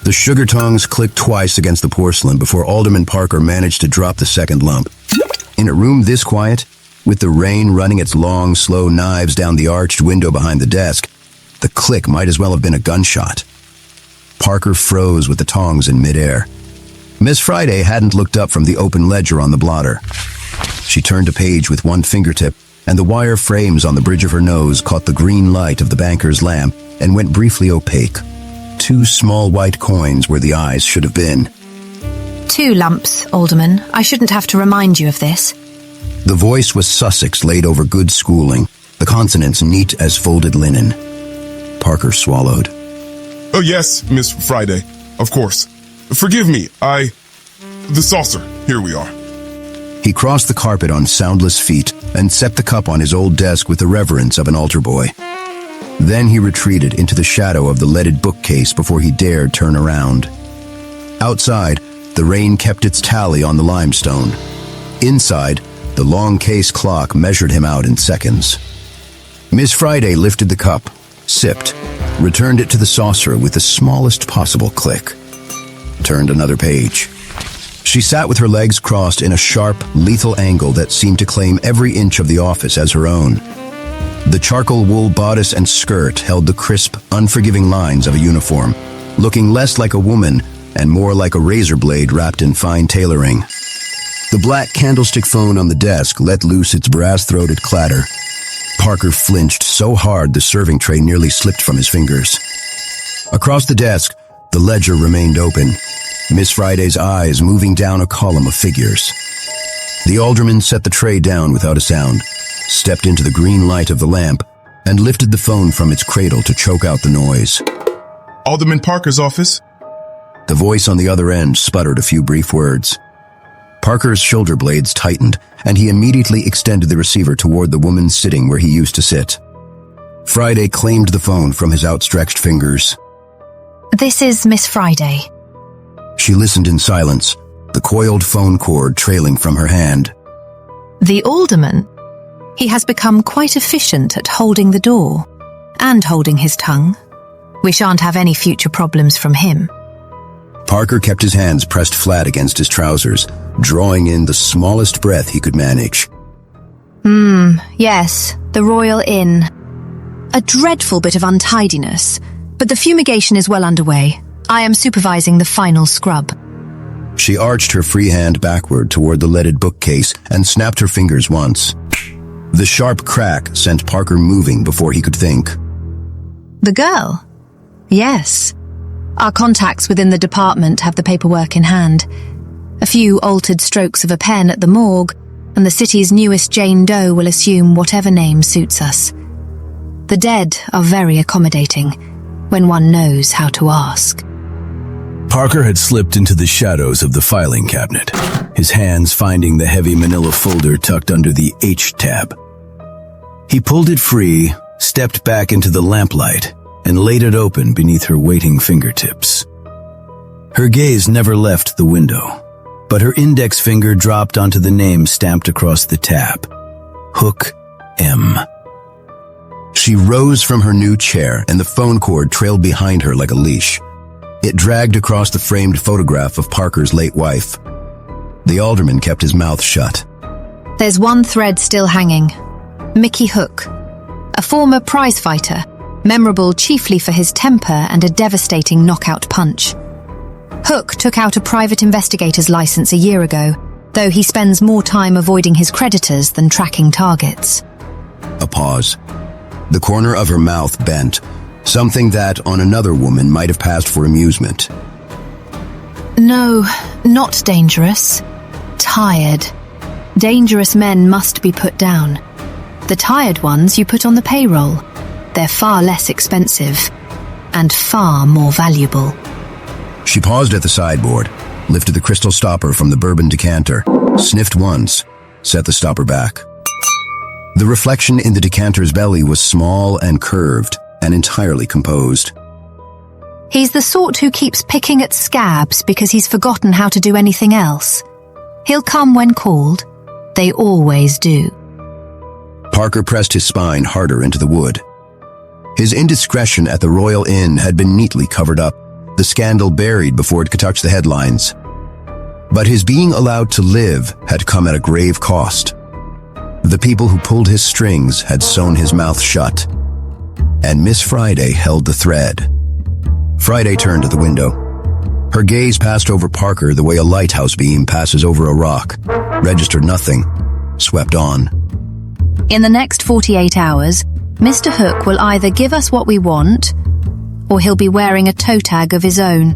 The sugar tongs clicked twice against the porcelain before Alderman Parker managed to drop the second lump. In a room this quiet, with the rain running its long, slow knives down the arched window behind the desk, the click might as well have been a gunshot. Parker froze with the tongs in midair. Miss Friday hadn't looked up from the open ledger on the blotter. She turned a page with one fingertip, and the wire frames on the bridge of her nose caught the green light of the banker's lamp and went briefly opaque. 2 small white coins where the eyes should have been. 2 lumps, Alderman. I shouldn't have to remind you of this. The voice was Sussex laid over good schooling, the consonants neat as folded linen. Parker swallowed. Oh yes, Miss Friday, of course. Forgive me, the saucer, here we are. He crossed the carpet on soundless feet and set the cup on his old desk with the reverence of an altar boy. Then he retreated into the shadow of the leaded bookcase before he dared turn around. Outside, the rain kept its tally on the limestone. Inside, the long case clock measured him out in seconds. Miss Friday lifted the cup, sipped, returned it to the saucer with the smallest possible click. Turned another page. She sat with her legs crossed in a sharp, lethal angle that seemed to claim every inch of the office as her own. The charcoal wool bodice and skirt held the crisp, unforgiving lines of a uniform, looking less like a woman and more like a razor blade wrapped in fine tailoring. The black candlestick phone on the desk let loose its brass-throated clatter. Parker flinched so hard the serving tray nearly slipped from his fingers. Across the desk, the ledger remained open, Miss Friday's eyes moving down a column of figures. The alderman set the tray down without a sound, stepped into the green light of the lamp, and lifted the phone from its cradle to choke out the noise. Alderman Parker's office? The voice on the other end sputtered a few brief words. Parker's shoulder blades tightened, and he immediately extended the receiver toward the woman sitting where he used to sit. Friday claimed the phone from his outstretched fingers. This is Miss Friday. She listened in silence, the coiled phone cord trailing from her hand. The alderman? He has become quite efficient at holding the door and holding his tongue. We shan't have any future problems from him. Parker kept his hands pressed flat against his trousers, drawing in the smallest breath he could manage. Yes, the Royal Inn. A dreadful bit of untidiness, but the fumigation is well underway. I am supervising the final scrub. She arched her free hand backward toward the leaded bookcase and snapped her fingers once. The sharp crack sent Parker moving before he could think. The girl? Yes. Our contacts within the department have the paperwork in hand. A few altered strokes of a pen at the morgue, and the city's newest Jane Doe will assume whatever name suits us. The dead are very accommodating, when one knows how to ask. Parker had slipped into the shadows of the filing cabinet, his hands finding the heavy manila folder tucked under the H tab. He pulled it free, stepped back into the lamplight, and laid it open beneath her waiting fingertips. Her gaze never left the window, but her index finger dropped onto the name stamped across the tab. Hook M. She rose from her new chair, and the phone cord trailed behind her like a leash. It dragged across the framed photograph of Parker's late wife. The alderman kept his mouth shut. There's one thread still hanging. Mickey Hook, a former prizefighter, memorable chiefly for his temper and a devastating knockout punch. Hook took out a private investigator's license a year ago, though he spends more time avoiding his creditors than tracking targets. A pause. The corner of her mouth bent, something that on another woman might have passed for amusement. No, not dangerous. Tired. Dangerous men must be put down. The tired ones you put on the payroll. They're far less expensive and far more valuable. She paused at the sideboard, lifted the crystal stopper from the bourbon decanter, sniffed once, set the stopper back. The reflection in the decanter's belly was small and curved and entirely composed. He's the sort who keeps picking at scabs because he's forgotten how to do anything else. He'll come when called. They always do. Parker pressed his spine harder into the wood. His indiscretion at the Royal Inn had been neatly covered up, the scandal buried before it could touch the headlines. But his being allowed to live had come at a grave cost. The people who pulled his strings had sewn his mouth shut, and Miss Friday held the thread. Friday turned to the window. Her gaze passed over Parker the way a lighthouse beam passes over a rock, registered nothing, swept on. In the next 48 hours, Mr. Hook will either give us what we want, or he'll be wearing a toe tag of his own.